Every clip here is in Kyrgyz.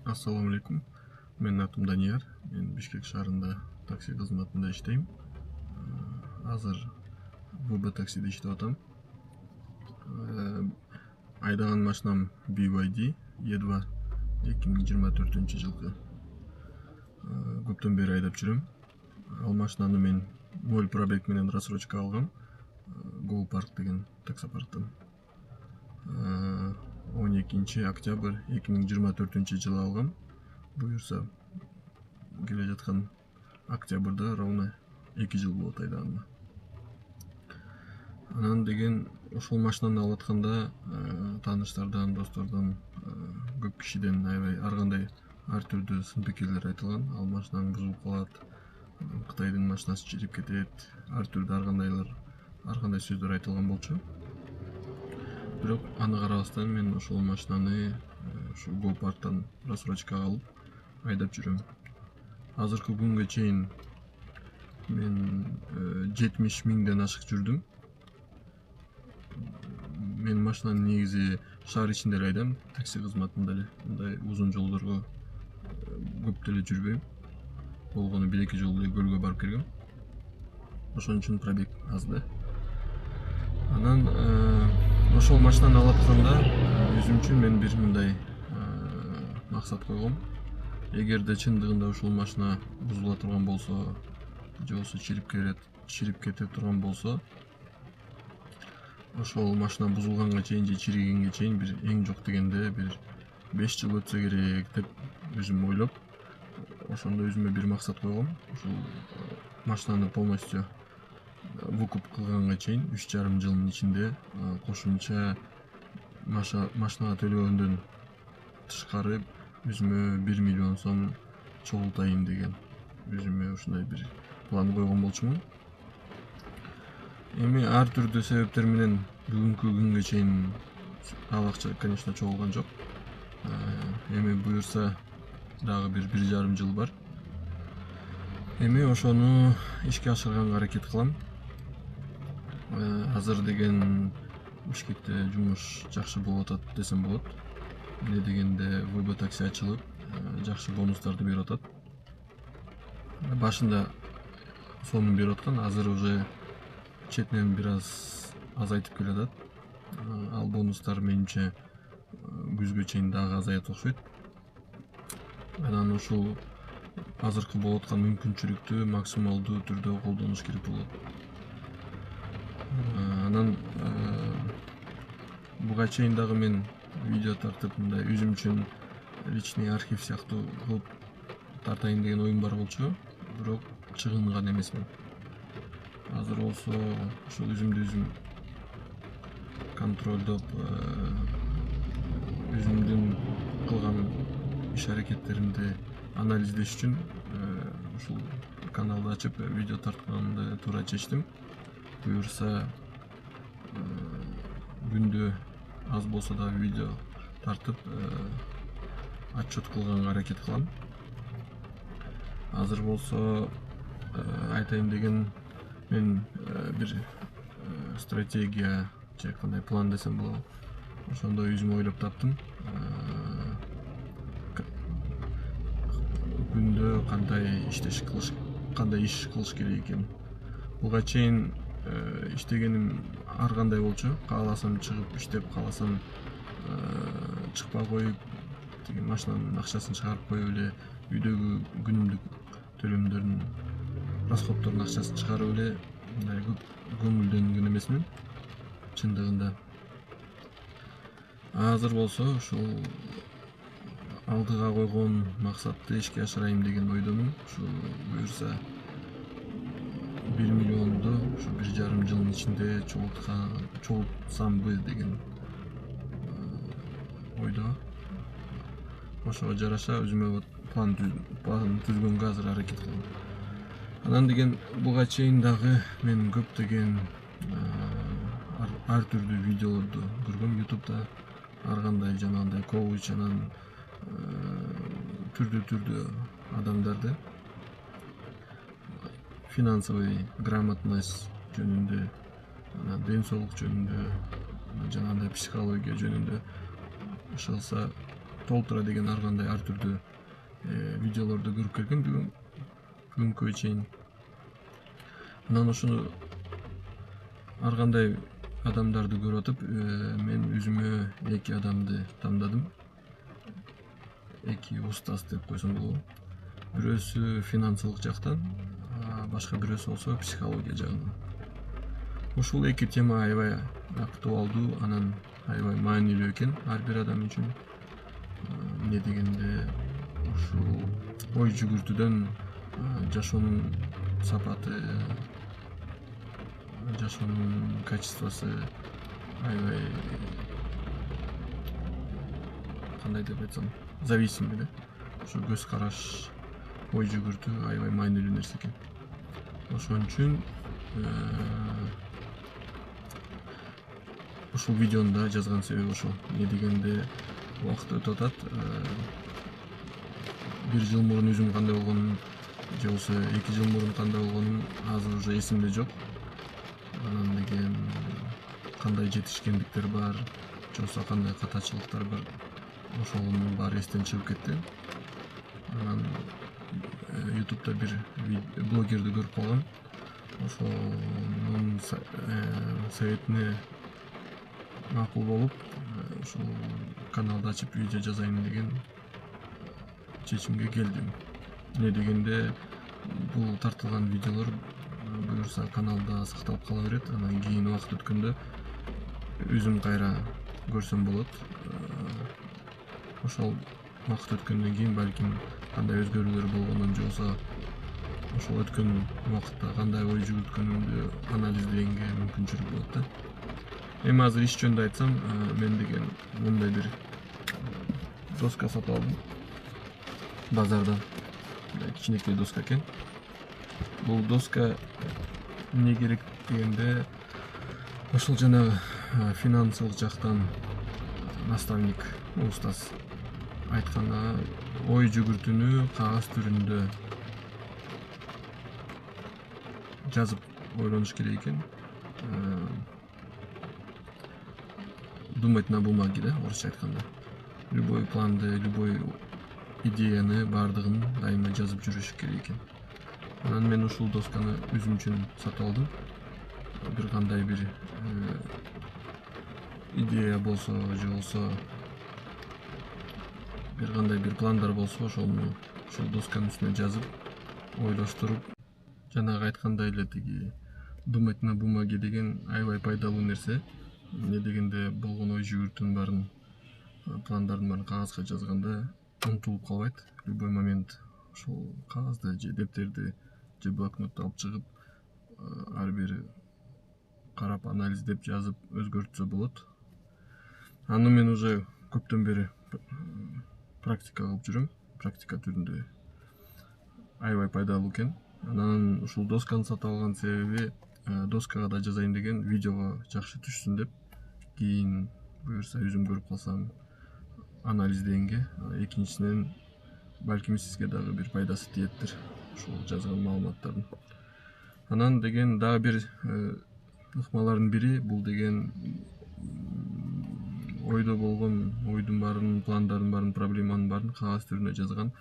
Assalamu alaikum. Менин атым Данияр. Мен Бишкек шаарында такси кызматында иштейм. Азыр ВБ таксиде иштеп атам. Айдаган машинам BYD E2 2024-жылкы. Көптөн бери айдап жүрөм. Ал машинаны мен 0 пробег менен рассрочка алгам. Go Park деген таксопарктан. 12 октябрь 2024-жылы алгам. Буюрса келе жаткан октябрда ровно 2 жыл болот айдаганыма. Анан деген ошол машинаны алып атканда тааныштардан, достордон, көп кишиден аябай ар кандай ар түрдүү сын пикирлер айтылган. Ал машинаң бузулуп калат, Кытайдын машинасы чирип кетет, ар түрдүү ар кандай сөздөр айтылган болчу. Бирок аны карабастан мен ошол машинаны ушу Go Park'тан рассрочкага алып айдап жүрөм. Азыркы күнгө чейин мен 70 миңден ашык жүрдүм. Мен машинаны негизи шаар ичинде айдам, такси кызматында эле. Мындай узун жолдорго көп деле жүрбөйм. Болгону 1-2 жолу эле көлгө барып келгем. Ошон үчүн пробег аз да. Анан ошол машинаны алып атканда өзүм үчүн мен бир мындай максат койгом. Эгерде чындыгында ушул машина бузула турган болсо, же болбосо чирип кетип турган болсо, ошол машина бузулганга чейин же чиригенге чейин бир эң жок дегенде бир 5 жыл өтсө керек деп өзүм ойлоп, ошондо өзүмө бир максат койгом. Ушул машинаны полностью выкуп кылганга чейин 3,5 жылдын ичинде кошумча машинага төлөгөндөн тышкары өзүмө 1 миллион сом чогултайын деген өзүмө ушундай бир план койгон болчумун. Эми ар түрдүү себептер менен бүгүнкү күнгө чейин ал акча, конечно, чогулган жок. Эми буюрса дагы бир 1,5 жыл бар. Эми ошону ишке ашырганга аракет кылам. Азыр деген Бишкекте жумуш жакшы болуп атат десем болот. Эмне дегенде ВБ такси ачылып, жакшы бонустарды берип атат. Башында сомун берип аткан, азыр уже четинен бир аз азайтып келатат. Ал бонустар менимче күзгө чейин дагы азаят окшойт. Анан ушул азыркы болуп аткан мүмкүнчүлүктү максималдуу түрдө колдонуш керек болот. Анан буга чейин дагы мен видео тартып, мындай өзүм үчүн личный архив сыяктуу кылып тартайын деген оюм бар болчу, бирок чыгынган эмесмин. Азыр болсо ушул өзүмдү өзүм контролдоп, өзүмдүн кылган иш аракеттеримди анализдеш үчүн ушул каналды ачып видео тартканды туура чечтим. Буюрса күндө аз болсо да видео тартып отчет кылганга аракет кылам. Азыр болсо айтайын деген мен бир стратегия же кандай план десем болот. Ошондой өзүм ойлоп таптым. Күндө кандай иш кылыш керек экен. Буга чейин иштегеним ар кандай болчу. Кааласам чыгып иштеп, кааласам чыкпай коюп, деген машинанын акчасын чыгарып коюп эле үйдөгү күнүмдүк төлөмдөрдүн, расходтордун акчасын чыгарып эле мындай көп көңүлдөнгөн эмесмин чындыгында. Азыр болсо ушул алдыга койгон максатты ишке ашырайым деген ойдомун. Ушу буюрса 1 миллионду ушу 1,5 жылдын ичинде чогултсамбы деген ойдо. Ошого жараша өзүмө план түзгөнгө азыр аракет кылам. Анан деген буга чейин дагы мен көптөгөн ар түрдүү видеолорду көргөм YouTube'да. Ар кандай жанагындай коуч, анан түрдүү адамдарды финансовый грамотность жөнүндө, ден соолук жөнүндө, жанагындай психология жөнүндө иши кылса толтура деген ар кандай ар түрдүү видеолорду көрүп келген бүгүнкүгө чейин. Анан ошону ар кандай адамдарды көрүп атып, мен өзүмө 2 адамды тандадым. 2 устаз деп койсом болобу. Бирөөсү финансылык жактан, башка бирөөсү болсо психология жагынан. Ушул 2 тема аябай актуалдуу, анан аябай маанилүү экен ар бир адам үчүн. Эмне дегенде, ушул ой жүгүртүүдөн жашоонун сапаты, жашоонун качествосу аябай, кандай деп айтсам, зависим да. Ошо көз караш, ой жүгүртүү аябай маанилүү нерсе экен. Ошон үчүн ушул видеону да жазган себеби ошол. Эмне дегенде, убакыт өтүп атат. 1 жыл мурун өзүм кандай болгонум, же болбосо 2 жыл мурун кандай болгонум азыр уже эсимде жок. Анан деген кандай жетишкендиктер бар, же болбосо кандай катачылыктар бар, ошонун баары эстен чыгып кетти. Анан YouTube'да бир блогерди көрүп калгам. Ошонун советине макул болуп, ошол каналды ачып видео жазайын деген чечимге келдим. Эмне дегенде, бул тартылган видеолор буюрса каналда сакталып кала берет. Анан кийин убакыт өткөндө өзүм кайра көрсөм болот. Ошол убакыт өткөндөн кийин балким кандай өзгөрүүлөр болгонун, же болбосо ошол өткөн убакытта кандай ой жүгүрткөнүмдү анализдегенге мүмкүнчүлүк болот да. Эми азыр иш жөнүндө айтсам, мен деген мындай бир доска сатып алдым базардан. Кичинекей доска экен. Бул доска эмне керек дегенде, ошол жанагы финансылык жактан наставник, устаз айтканда, ой жүгүртүүнү кагаз түрүндө жазып ойлонуш керек экен. Думать на бумаге, да, орусча айтканда. Любой планды, любой идеяны баардыгын дайыма жазып жүрүш керек экен. Анан мен ушул досканы өзүм үчүн сатып алдым. Бир кандай бир идея болсо, же болсо бир кандай бир пландар болсо, ошону ушул досканын үстүнө жазып, ойлоштуруп, жанагы айткандай эле тиги думать на бумаге деген аябай пайдалуу нерсе. Эмне дегенде, болгон ой жүгүртүүнүн баарын, пландардын баарын кагазга жазганда унутулуп калбайт. Любой момент ошол кагазды же дептерди же блокнотту алып чыгып, ар бир карап, анализдеп, жазып өзгөртсө болот. Аны мен уже көптөн бери практика кылып жүрөм. Практика түрүндө аябай пайдалуу экен. Анан ушул досканы сатып алган себеби, доскага да жазайын деген, видеого жакшы түшсүн деп. Кийин буюрса өзүм көрүп калсам анализдегенге, экинчисинен балким сизге дагы бир пайдасы тиеттир ушул жазган маалыматтардын. Анан деген дагы бир ыкмалардын бири, бул деген ойдо болгон ойдун баарын, пландардын баарын, проблеманын баарын кагаз түрүнө жазган.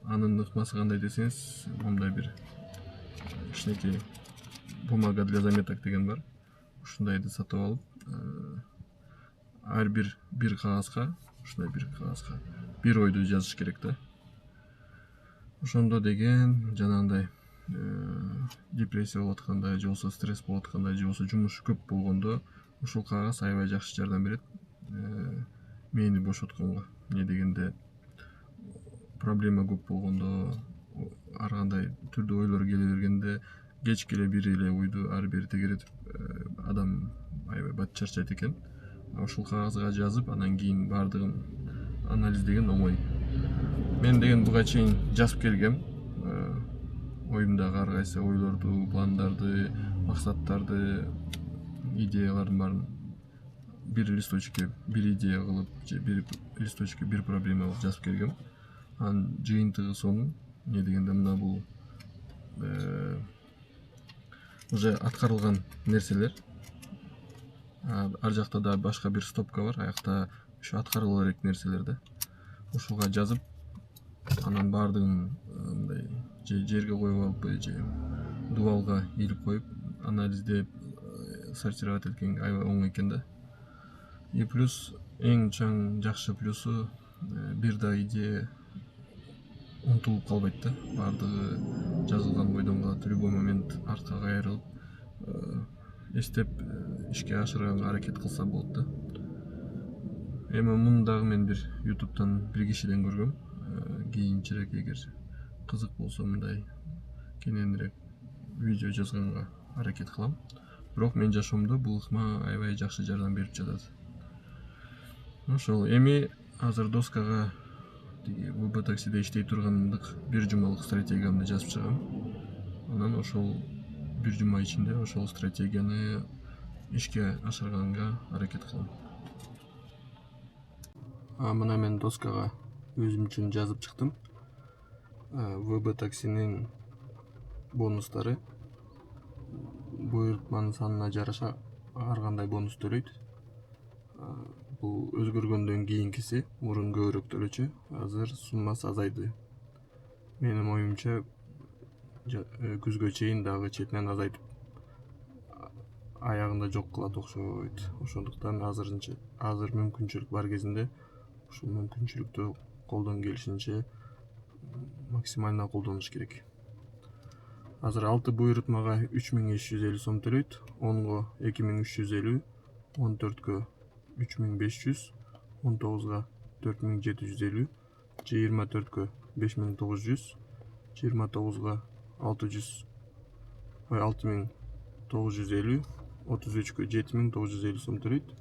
Анын ыкмасы кандай десеңиз, мындай бир кичинекей бумага для заметок деген бар. Ушундайды сатып алып, ар бир кагазга, ушундай бир кагазга бир ойду жазыш керек да. Ошондо деген жанагындай депрессия болуп атканда, же болбосо стресс болуп атканда, же болбосо жумуш көп болгондо ушул кагаз аябай жакшы жардам берет мээни бошотконго. Эмне дегенде, проблема көп болгондо, ар кандай түрдүү ойлор келе бергенде, кечке эле бир эле ойду ары бери тегеретип, адам аябай бат чарчайт экен. Ушул кагазга жазып, анан кийин баардыгын анализдеген оңой. Мен деген буга чейин жазып келгем. Оюмдагы ар кайсы ойлорду, пландарды, максаттарды, идеялардын баарын бир листочкке бир идея кылып, же бир листочкке бир проблема кылып жазып келгем. Анын жыйынтыгы сонун. Эмне дегенде, мына бул уже аткарылган нерселер. Ар жакта да башка бир стопка бар. Аякта ушу аткарыла элек нерселер да. Ушуга жазып, анан баардыгын мындай жерге коюп алып же дубалга илип коюп, анализдеп, сортировать эткенге аябай оңой экен да. И плюс эң чоң жакшы плюсу бир да идея унутулуп калбайт да. Баардыгы жазылган бойдон калат. Любой момент артка кайрылып, эстеп ишке ашырганга аракет кылса болот да. Эми муну дагы мен бир YouTube'дан бир кишиден көргөм. Кийинчерээк эгер кызык болсо мындай кененирээк видео жазганга аракет кылам. Бирок мен жашоомдо бул ыкма аябай жакшы жардам берип жатат. Ошол эми азыр доскага тиги ВБ таксиде иштей тургандык бир жумалык стратегиямды жазып чыгам. Анан ошол бир жума ичинде ошол стратегияны ишке ашырганга аракет кылам. Мына мен доскага өзүм үчүн жазып чыктым. ВБ таксинин бонустары буйртманын санына жараша ар кандай бонус төлөйт. Бул өзгөргөндөн кийинкиси мурун көбүрөөк төлөчү, азыр суммасы азайды. Менин оюмча күзгө чейин дагы четинен азайтып аягында жок кылат окшойт. Ошондуктан азыр мүмкүнчүлүк бар кезинде ушул мүмкүнчүлүктү колдон келишинче максимально колдонуш керек. Азыр 6 буйрутмага 3550 сом төлөйт, 10го 2350, 14кө 3500, 19га 4750, 24кө 5900, 29га 6950, 33кө 7950 сом төлөйт.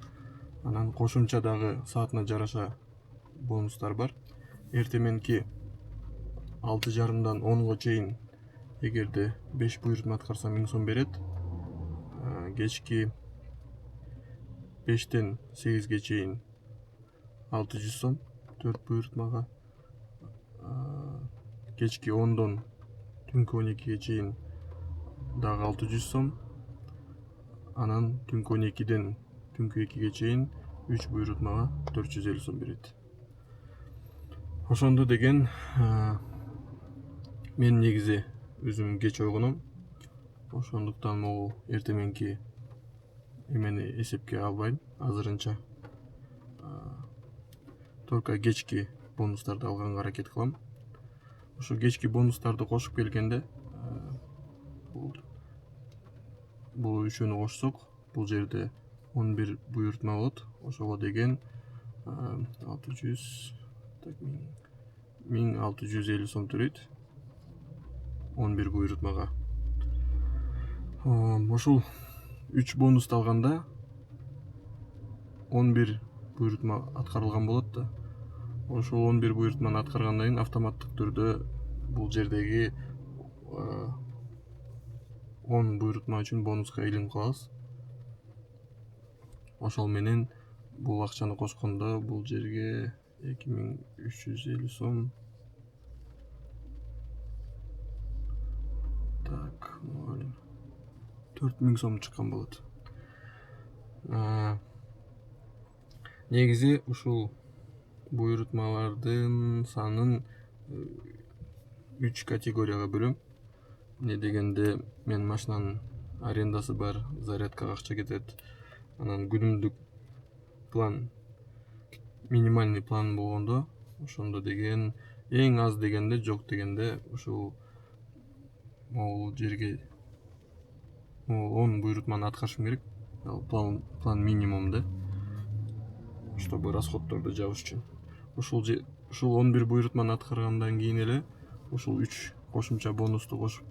Анан кошумча дагы саатына жараша бонустар бар. Эртеменки 6:30дан 10го чейин эгерде 5 буйрутма аткарса 1000 сом берет. Кечки 5тен 8ге чейин 600 сом 4 буйрутмага. Кечки 10дон түнкү 12ге чейин дагы 600 сом. Анан түнкү 12ден түнкү 2ге чейин 3 буйрутмага 450 сом берет. Ошондо деген мен негизи өзүм кеч ойгоном. Ошондуктан могу эртеменки эмени эсепке албайм азырынча. Только кечки бонустарды алганга аракет кылам. Ошо кечки бонустарды кошуп келгенде бул үчөөнү кошсок, бул жерде 11 буйрутма болот. Ошого деген 1650 сом төлөйт 11 буйрутмага. Ошол 3 бонусту алганда 11 буйрутма аткарылган болот да. Ошол 11 буйрутманы аткаргандан кийин автоматтык түрдө бул жердеги 10 буйрутма үчүн бонуска илинип калабыз. Ошол менен бул акчаны кошкондо бул жерге 2350 сом. Так, 4000 сом чыккан болот. Негизи ушул буйрутмалардын санын 3 категорияга бөлөм. Не дегенде мен машинанын арендасы бар, зарядкага акча кетет. Анан күнүмдүк план, минимальный план болгондо, ошондо деген эң аз дегенде, жок дегенде ушул могул жерге 10 буйрутманы аткарышым керек. План минимум да, чтобы расходторду жабыш үчүн. Ушул 11 буйрутманы аткаргандан кийин эле ушул 3 кошумча бонусту кошуп,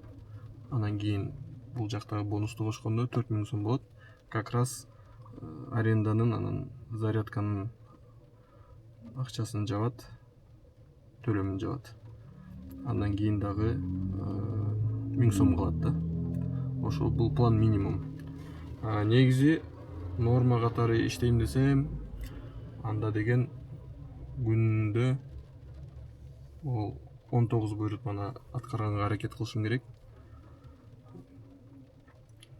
анан кийин бул жактагы бонусту кошкондо 4000 сом болот. Как раз аренданын, анан зарядканын акчасын жабат, төлөмүн жабат. Андан кийин дагы 1000 сом калат да. Ошол бул план минимум. Негизи норма катары иштейм десем, анда деген күндө 19 буйрутманы аткарганга аракет кылышым керек.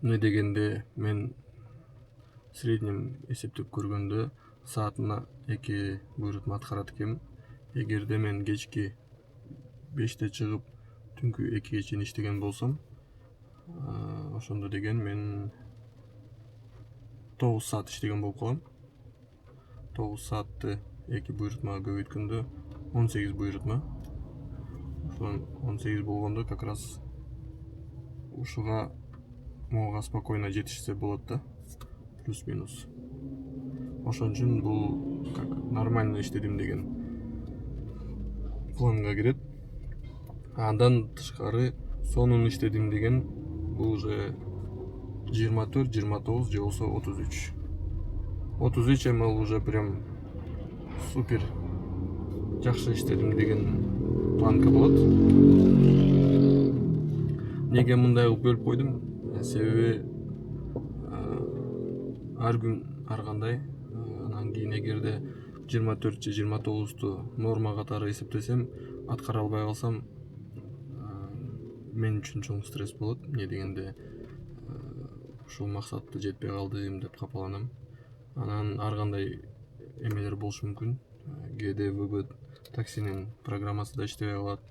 Не дегенде мен среднем эсептеп көргөндө саатына 2 буйрутма аткарат экенмин. Эгерде мен кечки 5те чыгып түнкү 2ге чейин иштеген болсом, ошондо деген мен 9 саат иштеген болуп калам. 9 саатты 2 буйрутмага көбөйткөндө 18 буйрутма. Ошон 18 болгондо как раз ушуга могуга спокойно жетишсе болот да, плюс-минус. Ошон үчүн бул как нормально иштедим деген планга кирет. Андан тышкары сонун иштедим деген бул уже 24, 29 же болбосо 33. 33 эми ал уже прям супер жакшы иштедим деген планка болот. Неге мындай кылып бөлүп койдум? Себеби ар күн ар кандай. Анан кийин эгерде 24 же 29ту норма катары эсептесем, аткара албай калсам, мен үчүн чоң стресс болот. Эмне дегенде ушул максатты жетпей калдым деп капаланам. Анан ар кандай эмелер болушу мүмкүн. Кээде ВБ таксинин программасы да иштебей калат,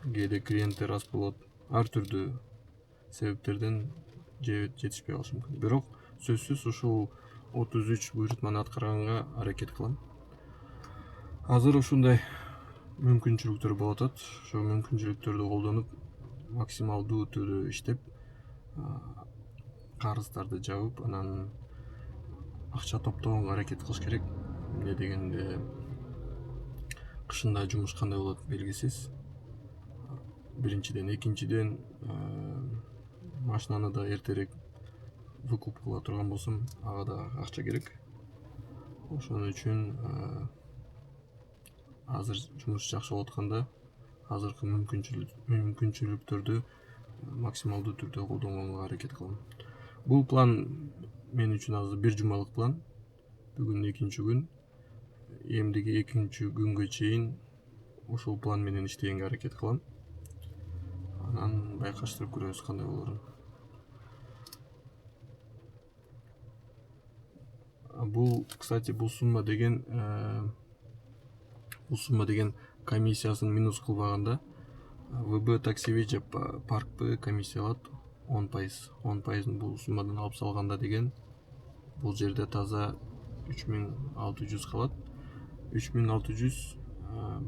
кээде клиенттер аз болот. Ар түрдүү себептерден жетишпей калышы мүмкүн. Бирок сөзсүз ушул 33 буйрутманы аткарганга аракет кылам. Азыр ушундай мүмкүнчүлүктөр болуп атат. Ошол мүмкүнчүлүктөрдү колдонуп, максималдуу түрдө иштеп, карыздарды жабып, анан акча топтогонго аракет кылыш керек. Эмне дегенде кышында жумуш кандай болот белгисиз. Биринчиден, экинчиден машинаны да эртерээк выкуп кыла турган болсом, ага да акча керек. Ошон үчүн азыр жумуш жакшы болуп атканда, азыркы мүмкүнчүлүктөрдү максималдуу түрдө колдонгонго аракет кылам. Бул план мен үчүн азыр бир жумалык план. Бүгүн 2-күн. Эмдиги 2-күнгө чейин ушул план менен иштегенге аракет кылам. Анан байкаштырып көрөбүз кандай болорун. Бул, кстати, бул сумма деген комиссиясын минус кылбаганда, ВБ таксиби же паркпы комиссия алат 10%. 10%ын бул суммадан алып салганда деген бул жерде таза 3600 калат. 3600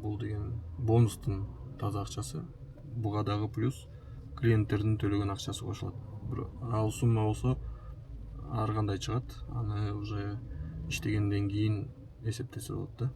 бул деген бонустун таза акчасы. Буга дагы плюс клиенттердин төлөгөн акчасы кошулат. Ал сумма болсо ар кандай чыгат, аны уже иштегенден кийин эсептесе болот да.